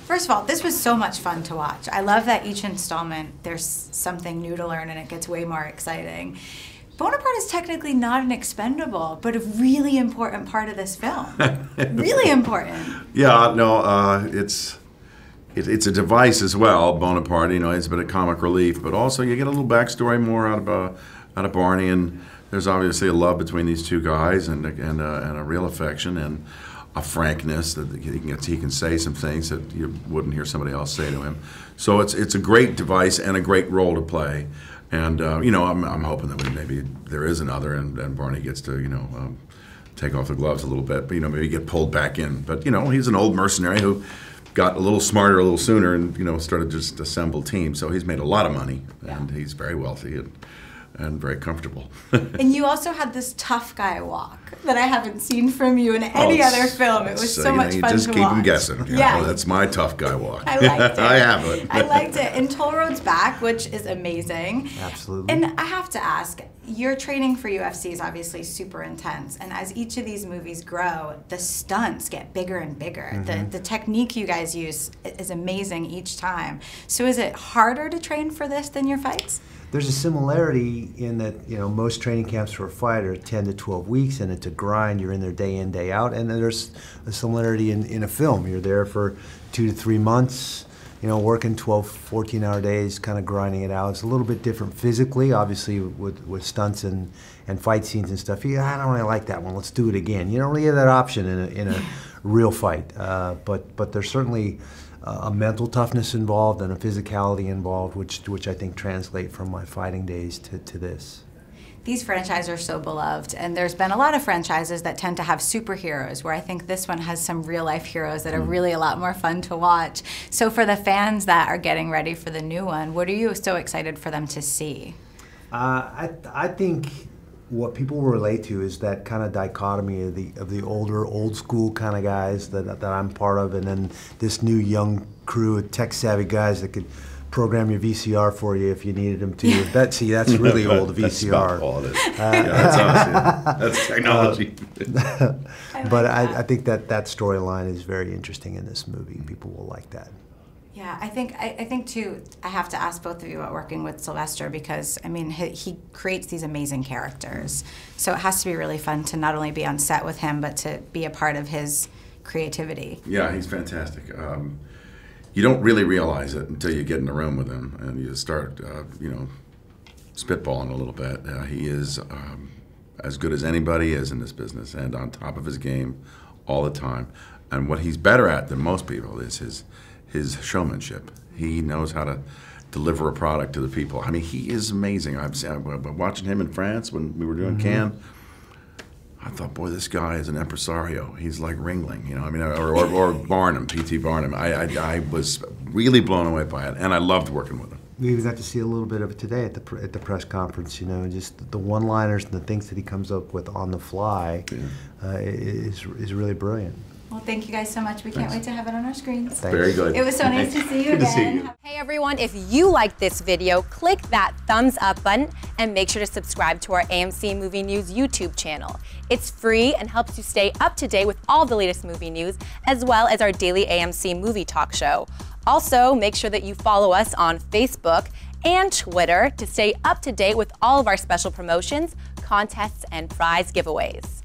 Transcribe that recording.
First of all, this was so much fun to watch. I love that each installment there's something new to learn and it gets way more exciting. Bonaparte is technically not an expendable, but a really important part of this film. Really important. Yeah, no, it's a device as well, Bonaparte. You know, it's a bit of comic relief, but also you get a little backstory more out of Barney, and there's obviously a love between these two guys, and a real affection and a frankness that he can say some things that you wouldn't hear somebody else say to him. So it's a great device and a great role to play. And you know, I'm hoping that maybe there is another, and Barney gets to take off the gloves a little bit, but maybe get pulled back in. But he's an old mercenary who got a little smarter a little sooner, and started just assemble teams. So he's made a lot of money, and he's very wealthy and very comfortable. And you also had this tough guy walk that I haven't seen from you in any other film. It was so much fun to watch. Just keep them guessing. Yeah, that's my tough guy walk. I liked it. I have it. I liked it. And Toll Road's back, which is amazing. Absolutely. And I have to ask, your training for UFC is obviously super intense, and as each of these movies grow, the stunts get bigger and bigger. Mm-hmm. The technique you guys use is amazing each time. So is it harder to train for this than your fights? There's a similarity in that, most training camps for a fighter are 10 to 12 weeks, and it's a grind. You're in there day in, day out. And then there's a similarity in a film. You're there for 2 to 3 months, working 12, 14-hour days, kind of grinding it out. It's a little bit different physically, obviously, with stunts and fight scenes and stuff. I don't really like that one. Let's do it again. You don't really have that option in a real fight. But there's certainly a mental toughness involved and a physicality involved, which I think translate from my fighting days to this. These franchises are so beloved, and there's been a lot of franchises that tend to have superheroes, where I think this one has some real-life heroes that are really a lot more fun to watch. So for the fans that are getting ready for the new one, what are you so excited for them to see? I think what people will relate to is that kind of dichotomy of the older, old school kind of guys that I'm part of, and then this new young crew of tech-savvy guys that could program your VCR for you if you needed them to. That's really old VCR. That's about all it is. That's awesome. That's technology. But I think that storyline is very interesting in this movie. People will like that. Yeah, I think too, I have to ask both of you about working with Sylvester, because he creates these amazing characters. So it has to be really fun to not only be on set with him, but to be a part of his creativity. Yeah, he's fantastic. You don't really realize it until you get in the room with him and you start, spitballing a little bit. He is as good as anybody is in this business, and on top of his game all the time. And what he's better at than most people is his showmanship. He knows how to deliver a product to the people. He is amazing. I've been watching him in France when we were doing Cannes. I thought, boy, this guy is an impresario. He's like Ringling, or Barnum, P.T. Barnum. I was really blown away by it, and I loved working with him. We even got to see a little bit of it today at the press conference. Just the one-liners and the things that he comes up with on the fly is really brilliant. Well, thank you guys so much. We can't wait to have it on our screens. Thanks. Very good. It was so nice to see you again. Hey everyone, if you liked this video, click that thumbs up button and make sure to subscribe to our AMC Movie News YouTube channel. It's free and helps you stay up to date with all the latest movie news, as well as our daily AMC movie talk show. Also, make sure that you follow us on Facebook and Twitter to stay up to date with all of our special promotions, contests, and prize giveaways.